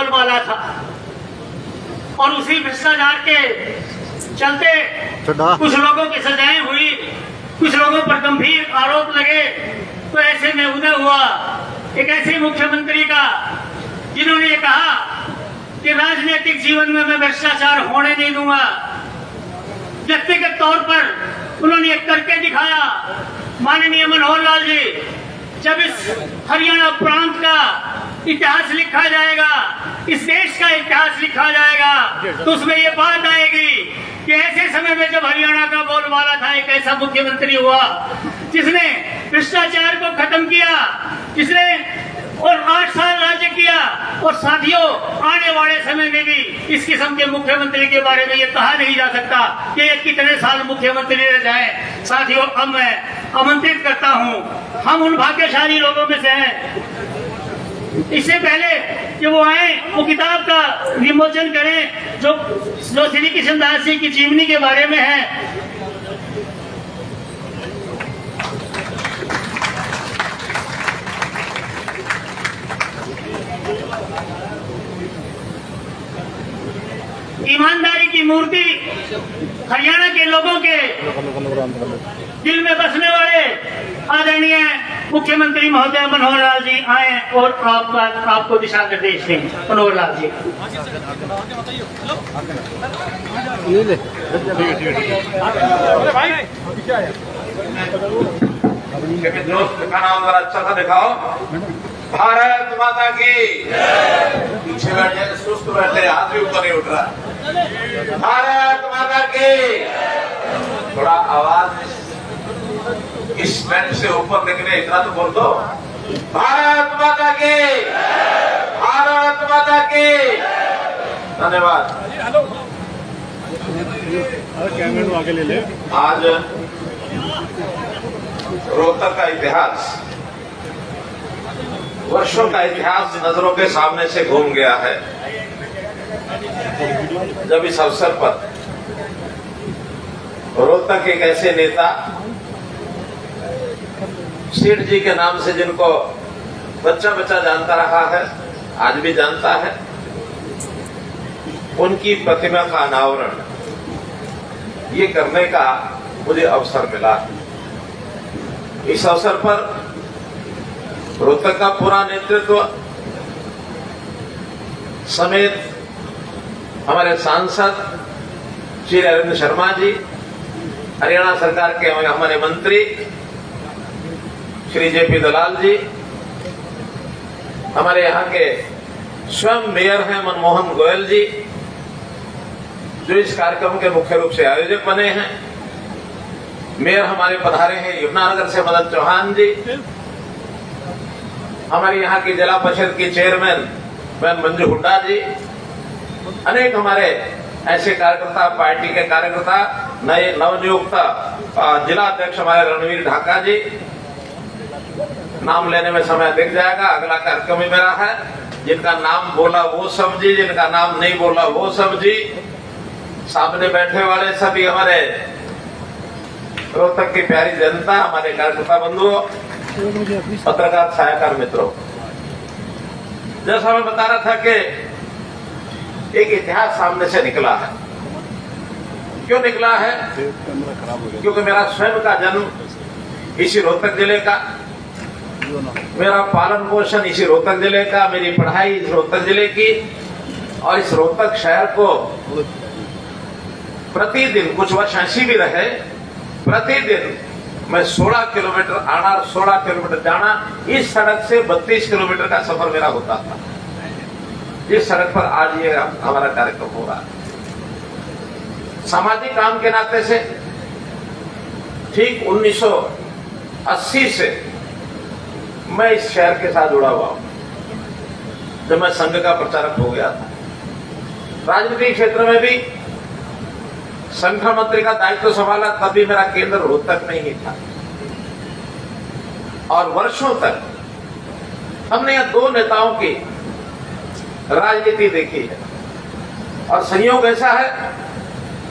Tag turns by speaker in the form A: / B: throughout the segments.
A: बोलबाला था और उसी भ्रष्टाचार के चलते कुछ लोगों की सजाएं हुई, कुछ लोगों पर गंभीर आरोप लगे। तो ऐसे में उदय हुआ एक ऐसे मुख्यमंत्री का जिन्होंने ये कहा कि राजनीतिक जीवन में मैं भ्रष्टाचार होने नहीं दूंगा। व्यक्तिगत तौर पर उन्होंने एक करके दिखाया। माननीय मनोहर लाल जी, जब इस हरियाणा प्रांत का इतिहास लिखा जाएगा, इस देश का इतिहास लिखा जाएगा, तो उसमें ये बात आएगी कि ऐसे समय में जब हरियाणा का बोलबाला था, एक ऐसा मुख्यमंत्री हुआ जिसने भ्रष्टाचार को खत्म किया, जिसने और 8 साल राज्य किया। और साथियों, आने वाले समय में भी इस किस्म के मुख्यमंत्री के बारे में ये कहा नहीं जा सकता कि ये कितने साल मुख्यमंत्री रह जाए। साथियों, अब मैं आमंत्रित करता हूं, हम उन भाग्यशाली लोगों में से हैं। इससे पहले कि वो आए, वो किताब का विमोचन करें जो श्री कृष्णदास जी की जीवनी के बारे में है। ईमानदारी की मूर्ति हरियाणा के लोगों के दिल में बसने वाले आदरणीय मुख्यमंत्री महोदय मनोहर लाल जी आए और आपको दिशा निर्देश दें। मनोहर लाल जी।
B: दोस्त का नाम जरा अच्छा सा दिखाओ। भारत माता की। पीछे बैठे सुस्त बैठे, हाथ भी ऊपर नहीं उठ रहा। भारत माता की। थोड़ा आवाज इस बैंड से ऊपर निकले, इतना तो बोल दो। भारत माता की। भारत माता की। धन्यवाद।
C: आगे ले ले।
B: आज रोहतक का इतिहास, वर्षों का इतिहास नजरों के सामने से घूम गया है। जब इस अवसर पर रोहतक एक ऐसे नेता, सेठ जी के नाम से जिनको बच्चा बच्चा जानता रहा है, आज भी जानता है, उनकी प्रतिमा का अनावरण ये करने का मुझे अवसर मिला। इस अवसर पर रोहतक का पूरा नेतृत्व समेत हमारे सांसद श्री अरविंद शर्मा जी, हरियाणा सरकार के हमारे मंत्री श्री जेपी दलाल जी, हमारे यहाँ के स्वयं मेयर हैं मनमोहन गोयल जी, जो इस कार्यक्रम के मुख्य रूप से आयोजक बने हैं। मेयर हमारे पधारे हैं यमुनानगर से मदन चौहान जी, हमारे यहाँ की जिला परिषद की चेयरमैन मैम मंजू हुड्डा जी, अनेक हमारे ऐसे कार्यकर्ता, पार्टी के कार्यकर्ता, नए नवनियुक्त जिला अध्यक्ष हमारे रणवीर ढाका जी, नाम लेने में समय दिख जाएगा। अगला कार्यक्रम ही मेरा है। जिनका नाम बोला वो सब जी, जिनका नाम नहीं बोला वो सब जी। सामने बैठे वाले सभी हमारे रोहतक की प्यारी जनता, हमारे कार्यकर्ता बंधुओं, पत्रकार छायाकार मित्रों, जैसा मैं बता रहा था कि एक इतिहास सामने से निकला है। क्यों निकला है? क्योंकि मेरा स्वयं का जन्म इसी रोहतक जिले का, मेरा पालन पोषण इसी रोहतक जिले का, मेरी पढ़ाई इस रोहतक जिले की, और इस रोहतक शहर को प्रतिदिन, कुछ वर्ष ऐसी भी रहे, प्रतिदिन मैं 16 किलोमीटर आना और 16 किलोमीटर जाना, इस सड़क से 32 किलोमीटर का सफर मेरा होता था। इस सड़क पर आज ये हमारा कार्यक्रम हो रहा है। सामाजिक काम के नाते से ठीक 1980 से मैं इस शहर के साथ जुड़ा हुआ हूं, जब मैं संघ का प्रचारक हो गया था। राजनीतिक क्षेत्र में भी संघ मंत्री का दायित्व संभाला, तभी मेरा केंद्र रोहतक में ही था। और वर्षों तक हमने यहां दो नेताओं की राजनीति देखी है, और संयोग ऐसा है,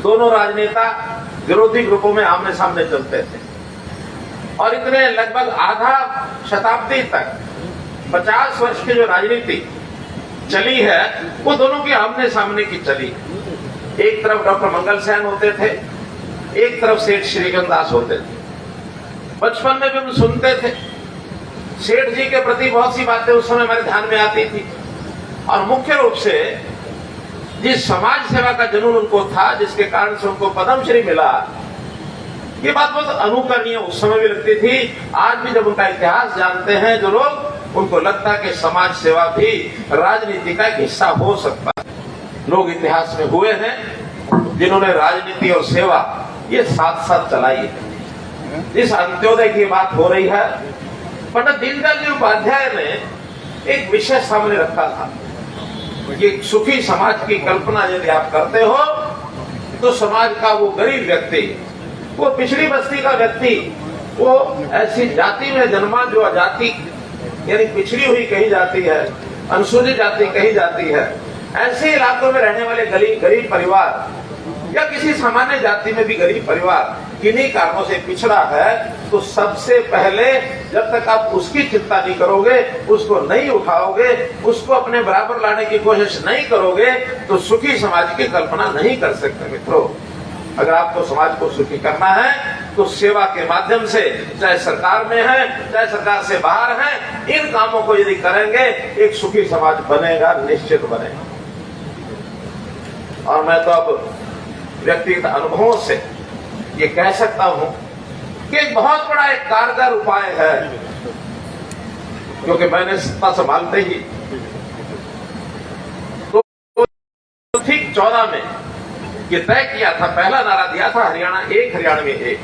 B: दोनों राजनेता विरोधी ग्रुपों में आमने सामने चलते थे, और इतने लगभग आधा शताब्दी तक 50 वर्ष की जो राजनीति चली है वो दोनों की आमने सामने की चली। एक तरफ डॉक्टर मंगल सेन होते थे, एक तरफ सेठ श्रीगंग दास होते थे। बचपन में भी हम सुनते थे, सेठ जी के प्रति बहुत सी बातें उस समय हमारे ध्यान में आती थी, और मुख्य रूप से जिस समाज सेवा का जुनून उनको था, जिसके कारण से उनको पद्मश्री मिला, ये बात बहुत अनुकरणीय उस समय भी लगती थी। आज भी जब उनका इतिहास जानते हैं जो लोग, उनको लगता है कि समाज सेवा भी राजनीति का एक हिस्सा हो सकता है। लोग इतिहास में हुए हैं जिन्होंने राजनीति और सेवा ये साथ साथ चलाई है। इस अंत्योदय की बात हो रही है। पंडित दीनदयाल जी उपाध्याय ने एक विषय सामने रखा था कि सुखी समाज की कल्पना यदि आप करते हो तो समाज का वो गरीब व्यक्ति, वो पिछड़ी बस्ती का व्यक्ति, वो ऐसी जाति में जन्मा जो अजाति यानी पिछड़ी हुई कही जाती है, अनुसूचित जाति कही जाती है, ऐसे इलाकों में रहने वाले गरीब परिवार या किसी सामान्य जाति में भी गरीब परिवार किन्हीं कारणों से पिछड़ा है, तो सबसे पहले जब तक आप उसकी चिंता नहीं करोगे, उसको नहीं उठाओगे, उसको अपने बराबर लाने की कोशिश नहीं करोगे, तो सुखी समाज की कल्पना नहीं कर सकते। मित्रों, अगर आपको समाज को सुखी करना है तो सेवा के माध्यम से, चाहे सरकार में है चाहे सरकार से बाहर है, इन कामों को यदि करेंगे एक सुखी समाज बनेगा, निश्चित बनेगा। और मैं तो अब व्यक्तिगत अनुभवों से ये कह सकता हूं कि एक बहुत बड़ा एक कारगर उपाय है, क्योंकि मैंने सत्ता संभालते ही तो ठीक 14 में ये तय किया था, पहला नारा दिया था, हरियाणा एक, हरियाणा में एक।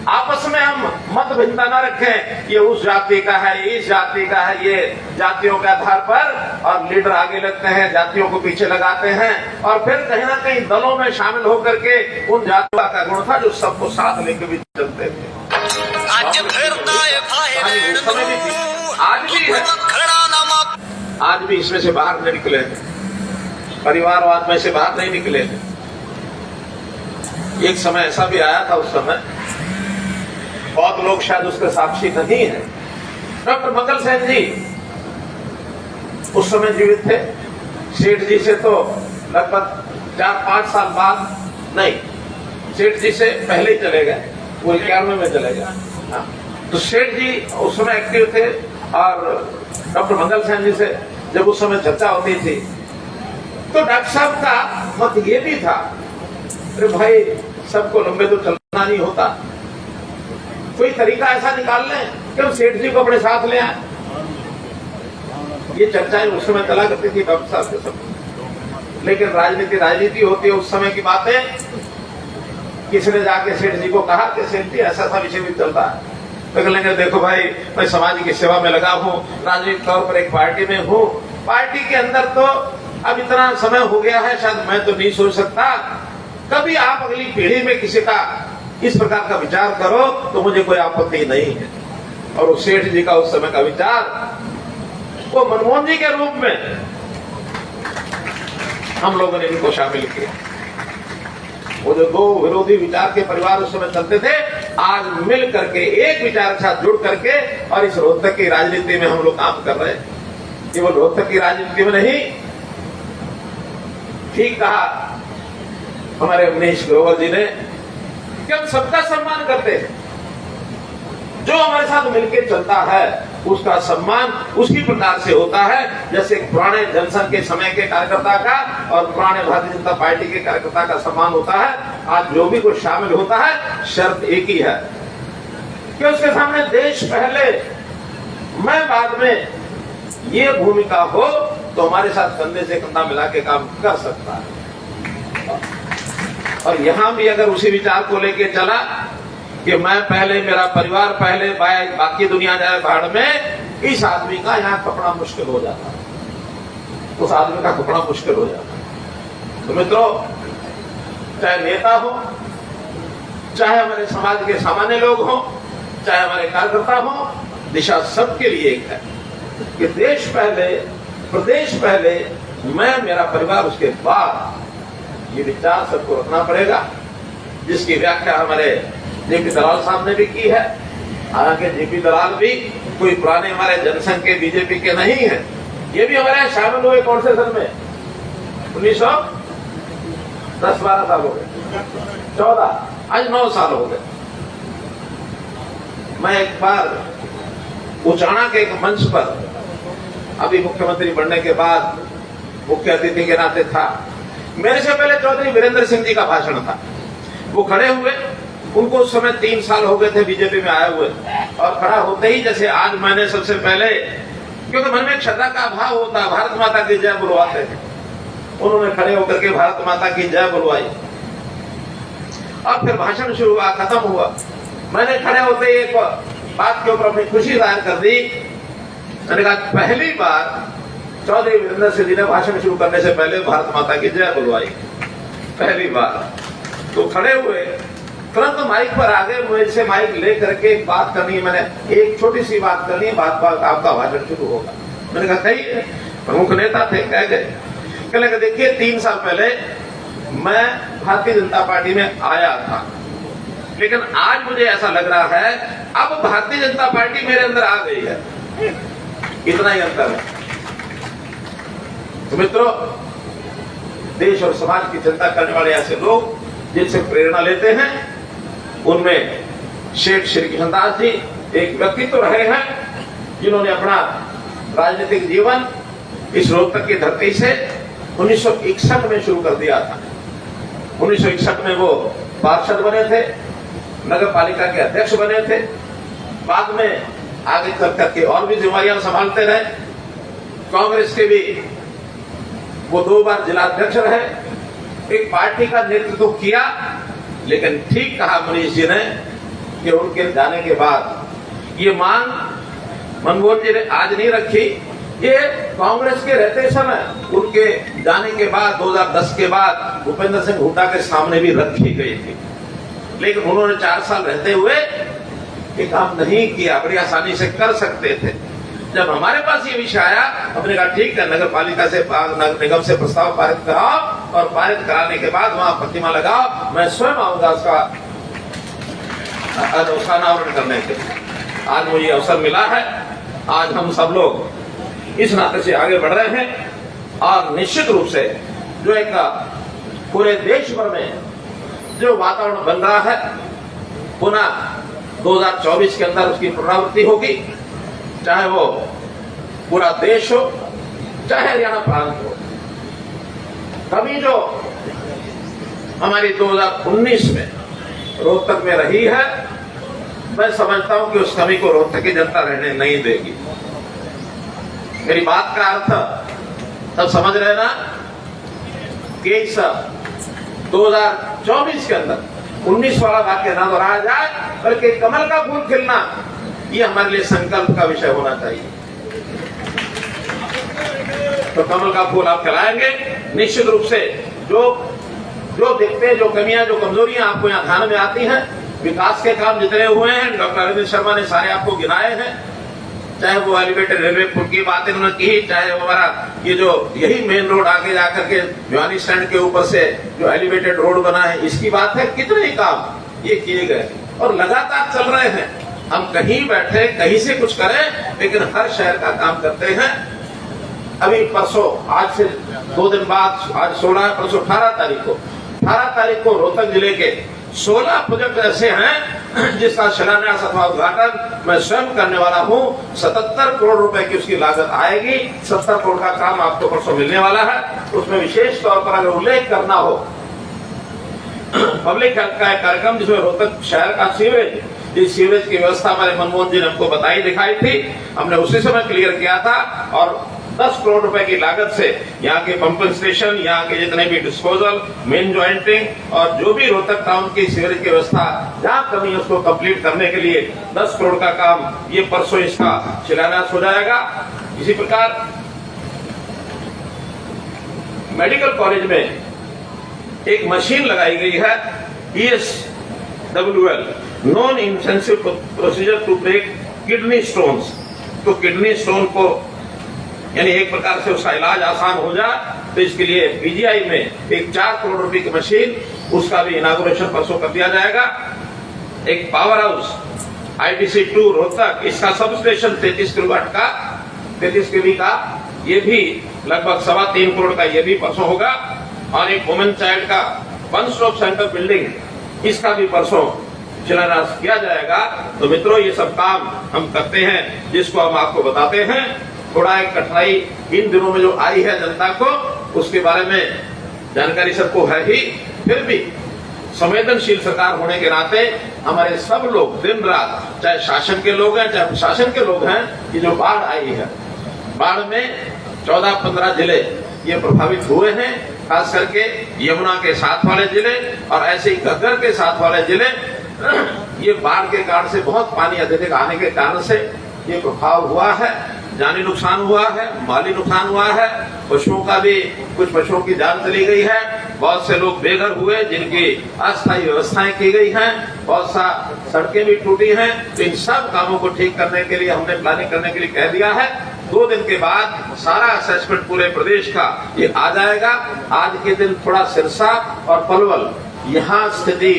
B: आपस में हम मत भिन्नता न रखें, ये उस जाति का है, इस जाति का है, ये जातियों के आधार पर, और लीडर आगे लगते हैं, जातियों को पीछे लगाते हैं, और फिर कहीं ना कहीं दलों में शामिल होकर के उन जातियों का गुण था जो सबको साथ लेकर भी चलते थे। आज भी इसमें से बाहर नहीं निकले हैं, परिवारवाद में से बाहर नहीं निकले हैं। एक समय ऐसा भी आया था, उस समय बहुत लोग शायद उसके साक्षी नहीं है, डॉक्टर मंगल सेन जी उस समय जीवित थे। सेठ जी से तो लगभग 4-5 साल बाद, नहीं, सेठ जी से पहले ही चले गए, वो 91 में चले गए। तो सेठ जी उस समय एक्टिव थे, और डॉक्टर मंगल सेन जी से जब उस समय चर्चा होती थी तो डॉक्टर साहब का मत ये भी था, अरे भाई सबको लंबे तो चलना नहीं होता, कोई तरीका ऐसा निकाल लें कि हम सेठ जी को अपने साथ ले आए। ये चर्चाएं उस समय चला करती थी डॉक्टर साहब के सब। लेकिन राजनीति होती है, उस समय की बातें। किसी ने जाके सेठ जी को कहा कि सेठ जी ऐसा सा विषय भी चलता है, तो कहेंगे देखो भाई, मैं समाज की सेवा में लगा हूँ, राजनीतिक तौर पर एक पार्टी में हूँ, पार्टी के अंदर तो अब इतना समय हो गया है, शायद मैं तो नहीं सोच सकता, कभी आप अगली पीढ़ी में किसी का इस प्रकार का विचार करो तो मुझे कोई आपत्ति नहीं है। और उस सेठ जी का उस समय का विचार, वो मनमोहन जी के रूप में हम लोगों ने इनको शामिल किया। वो जो दो विरोधी विचार के परिवार उस समय चलते थे, आज मिल करके एक विचार के साथ जुड़ करके, और इस रोहतक की राजनीति में हम लोग काम कर रहे हैं। केवल रोहतक की राजनीति में नहीं, ठीक कहा हमारे मनीष ग्रोवर जी ने कि हम सबका सम्मान करते हैं, जो हमारे साथ मिलकर चलता है उसका सम्मान उसी प्रकार से होता है जैसे पुराने जनसंघ के समय के कार्यकर्ता का और पुराने भारतीय जनता पार्टी के कार्यकर्ता का सम्मान होता है। आज जो भी कुछ शामिल होता है, शर्त एक ही है कि उसके सामने देश पहले मैं बाद में ये भूमिका हो तो हमारे साथ कंधे से कंधा मिला के काम कर सकता है। और यहां भी अगर उसी विचार को लेके चला कि मैं पहले, मेरा परिवार पहले, बाकी दुनिया जाए भाड़ में, इस आदमी का यहाँ कपड़ा मुश्किल हो जाता है, उस आदमी का कपड़ा मुश्किल हो जाता है। तो मित्रों, चाहे नेता हो, चाहे हमारे समाज के सामान्य लोग हो, चाहे हमारे कार्यकर्ता हो, दिशा सबके लिए एक है कि देश पहले, प्रदेश पहले, मैं, मेरा परिवार उसके बाद। ये विचार सबको रखना पड़ेगा, जिसकी व्याख्या हमारे जेपी दलाल साहब ने भी की है। हालांकि जेपी दलाल भी कोई पुराने हमारे जनसंघ के, बीजेपी के नहीं है, ये भी हमारे यहाँ शामिल हुए कौन से सन में? 1910-12 साल हो गए, 14, आज 9 साल हो गए। मैं एक बार उचाणा के एक मंच पर अभी मुख्यमंत्री बनने के बाद मुख्य अतिथि के नाते था, मेरे से पहले चौधरी वीरेंद्र सिंह जी का भाषण था। वो खड़े हुए, उनको उस समय 3 साल हो गए थे बीजेपी में आए हुए, और खड़ा होते ही जैसे आज मैंने सबसे पहले, क्योंकि मन में एक श्रद्धा का भाव होता, भारत माता की जय बुलवाते थे, उन्होंने खड़े होकर के भारत माता की जय बुलवाई और फिर भाषण शुरू हुआ, खत्म हुआ। मैंने खड़े होते ही एक बात के ऊपर अपनी खुशी जाहिर कर दी। मैंने कहा पहली बार चौधरी वीरेंद्र सिंह जी ने भाषण शुरू करने से पहले भारत माता की जय बुलवाई, पहली बार। तो खड़े हुए, तुरंत माइक पर आ गए, मुझे से माइक लेकर के एक बात करनी है, मैंने एक छोटी सी बात करनी है, बात आपका भाषण शुरू होगा। मैंने कहा कही, प्रमुख नेता थे, कह गए। कहने लगे देखिए 3 साल पहले मैं भारतीय जनता पार्टी में आया था, लेकिन आज मुझे ऐसा लग रहा है अब भारतीय जनता पार्टी मेरे अंदर आ गई है, इतना ही अंतर है। तो मित्रों, देश और समाज की चिंता करने वाले ऐसे लोग जिनसे प्रेरणा लेते हैं, उनमें शेख श्री कृष्णदास जी एक व्यक्तित्व रहे हैं, जिन्होंने अपना राजनीतिक जीवन इस रोहतक की धरती से 1961 में शुरू कर दिया था। 1961 में वो पार्षद बने थे, नगर पालिका के अध्यक्ष बने थे, बाद में आगे चल करके और भी जिम्मेदारियां संभालते रहे। कांग्रेस के भी वो 2 बार जिला अध्यक्ष रहे, एक पार्टी का नेतृत्व किया। लेकिन ठीक कहा मनीष जी ने कि उनके जाने के बाद ये मांग मनमोहन जी ने आज नहीं रखी, ये कांग्रेस के रहते समय, उनके जाने के बाद 2010 के बाद भूपेंद्र सिंह हुड्डा के सामने भी रखी गई थी, लेकिन उन्होंने 4 साल रहते हुए ये काम नहीं किया, बड़ी आसानी से कर सकते थे। जब हमारे पास ये विषय आया, हमने कहा ठीक है, नगर पालिका से, नगर निगम से प्रस्ताव पारित कराओ, और पारित कराने के बाद वहां प्रतिमा लगाओ, मैं स्वयं आऊंगा उसका अनावरण करने के लिए। आज मुझे अवसर मिला है, आज हम सब लोग इस नाते से आगे बढ़ रहे हैं, और निश्चित रूप से जो एक पूरे देश भर में जो वातावरण बन रहा है, पुनः 2024 के अंदर उसकी पुनरावृत्ति होगी, चाहे वो पूरा देश हो, चाहे हरियाणा प्रांत हो। कमी जो हमारी 2019 में रोहतक में रही है, मैं समझता हूं कि उस कमी को रोहतक की जनता रहने नहीं देगी। मेरी बात का अर्थ सब समझ रहे ना, कि इस 2024 के अंदर 19 वाला वाक्य ना दोहराया जाए, बल्कि कमल का फूल खिलना, ये हमारे लिए संकल्प का विषय होना चाहिए। तो कमल का फूल आप खिलाएंगे, निश्चित रूप से जो दिखते हैं, जो कमियां, जो कमजोरियां आपको यहाँ ध्यान में आती हैं, विकास के काम जितने हुए हैं, डॉक्टर अरविंद शर्मा ने सारे आपको गिनाए हैं, चाहे वो एलिवेटेड रेलवे पुल की बात इन्होंने की, चाहे वो हमारा ये जो यही मेन रोड आगे जाकर के भिवानी स्टैंड के ऊपर से जो एलिवेटेड रोड बना है, इसकी बात है। कितने ही काम ये किए गए और लगातार चल रहे हैं। हम कहीं बैठे, कहीं से कुछ करें, लेकिन हर शहर का काम करते हैं। अभी परसों, आज से 2 दिन बाद, आज 16 है, परसों 18 तारीख को रोहतक जिले के 16 प्रोजेक्ट ऐसे हैं जिसका शिलान्यास अथवा उद्घाटन मैं स्वयं करने वाला हूं। 77 करोड़ रुपए की उसकी लागत आएगी। 70 करोड़ का काम आपको परसों मिलने वाला है। उसमें विशेष तौर पर अगर उल्लेख करना हो, पब्लिक हेल्थ का एक कार्यक्रम जिसमें रोहतक शहर का सीवरेज, जिस सीवरेज की व्यवस्था हमारे मनमोहन जी ने हमको बताई दिखाई थी, हमने उसी समय क्लियर किया था, और 10 करोड़ रुपए की लागत से यहाँ के पंपिंग स्टेशन, यहाँ के जितने भी डिस्पोजल, मेन जॉइंटिंग और जो भी रोहतक टाउन की सीवरेज की व्यवस्था जहाँ कमी है उसको कंप्लीट करने के लिए 10 करोड़ का काम ये परसों इसका शिलान्यास हो जाएगा। इसी प्रकार मेडिकल कॉलेज में एक मशीन लगाई गई है, ESWL, non invasive procedure to break kidney stones. तो किडनी स्टोन को यानी एक प्रकार से उसका इलाज आसान हो जाए, तो इसके लिए पीजीआई में एक 4 करोड़ रुपए की मशीन, उसका भी इनागुरेशन परसों कर दिया जाएगा। एक पावर हाउस ITC 2 रोहतक, इसका सब स्टेशन 33 किलोवाट का 33 केवी का ये भी लगभग 3.25 करोड़ का ये भी परसों होगा। और एक वुमेन चाइल्ड का वन स्टॉप सेंटर बिल्डिंग, इसका भी परसों शिलान्यास किया जाएगा। तो मित्रों, ये सब काम हम करते हैं, जिसको हम आपको बताते हैं। थोड़ा एक कठिनाई इन दिनों में जो आई है जनता को, उसके बारे में जानकारी सबको है ही, फिर भी संवेदनशील सरकार होने के नाते हमारे सब लोग दिन रात, चाहे शासन के लोग हैं चाहे प्रशासन के लोग हैं, ये जो बाढ़ आई है, बाढ़ में 14-15 जिले ये प्रभावित हुए हैं, खास करके यमुना के साथ वाले जिले और ऐसे ही घग्गर के साथ वाले जिले। ये बाढ़ के कारण से बहुत पानी अत्यधिक आने के कारण से ये प्रभाव हुआ है, जानी नुकसान हुआ है, माली नुकसान हुआ है, पशुओं का भी, कुछ पशुओं की जान चली गई है, बहुत से लोग बेघर हुए जिनकी अस्थायी व्यवस्थाएं की गई हैं, बहुत सा सड़कें भी टूटी हैं। तो इन सब कामों को ठीक करने के लिए हमने प्लानिंग करने के लिए कह दिया है। 2 दिन के बाद सारा असेसमेंट पूरे प्रदेश का ये आ जाएगा। आज के दिन थोड़ा सिरसा और पलवल, यहाँ स्थिति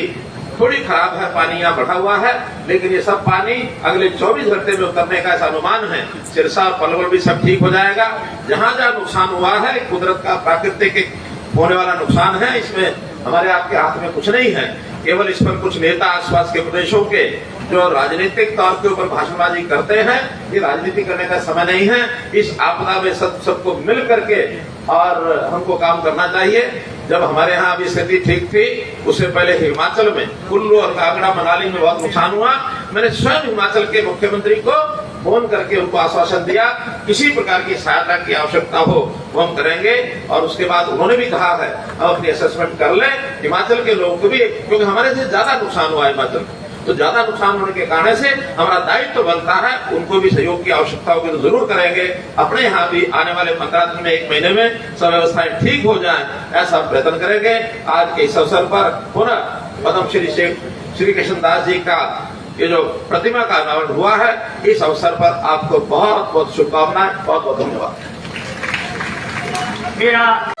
B: थोड़ी खराब है, पानी यहाँ बढ़ा हुआ है, लेकिन ये सब पानी अगले 24 घंटे में उतरने का ऐसा अनुमान है। सिरसा और पलवल भी सब ठीक हो जाएगा। जहाँ जहाँ नुकसान हुआ है, कुदरत का प्राकृतिक होने वाला नुकसान है, इसमें हमारे आपके हाथ में कुछ नहीं है। केवल इस पर कुछ नेता आसपास के प्रदेशों के जो राजनीतिक तौर के ऊपर भाषणबाजी करते हैं, ये राजनीति करने का समय नहीं है। इस आपदा में सबको मिल करके और हमको काम करना चाहिए। जब हमारे यहाँ अभी स्थिति ठीक थी, उससे पहले हिमाचल में कुल्लू और कांगड़ा मनाली में बहुत नुकसान हुआ। मैंने स्वयं हिमाचल के मुख्यमंत्री को फोन करके उनको आश्वासन दिया, किसी प्रकार की सहायता की आवश्यकता हो वो हम करेंगे। और उसके बाद उन्होंने भी कहा है हम अपनी असेसमेंट कर ले, हिमाचल के लोगों को भी, क्योंकि हमारे से ज्यादा नुकसान हुआ है हिमाचल में, तो ज्यादा नुकसान होने के कारण से हमारा दायित्व तो बनता है, उनको भी सहयोग की आवश्यकता होगी तो जरूर करेंगे। अपने यहाँ भी आने वाले 15 दिन में, 1 महीने में सब व्यवस्थाएं ठीक हो जाएं, ऐसा प्रयत्न करेंगे। आज के इस अवसर पर पुनः पद्म श्री कृष्णदास जी का ये जो प्रतिमा का अनावरण हुआ है, इस अवसर पर आपको बहुत बहुत शुभकामनाएं, बहुत बहुत धन्यवाद।
A: मेरा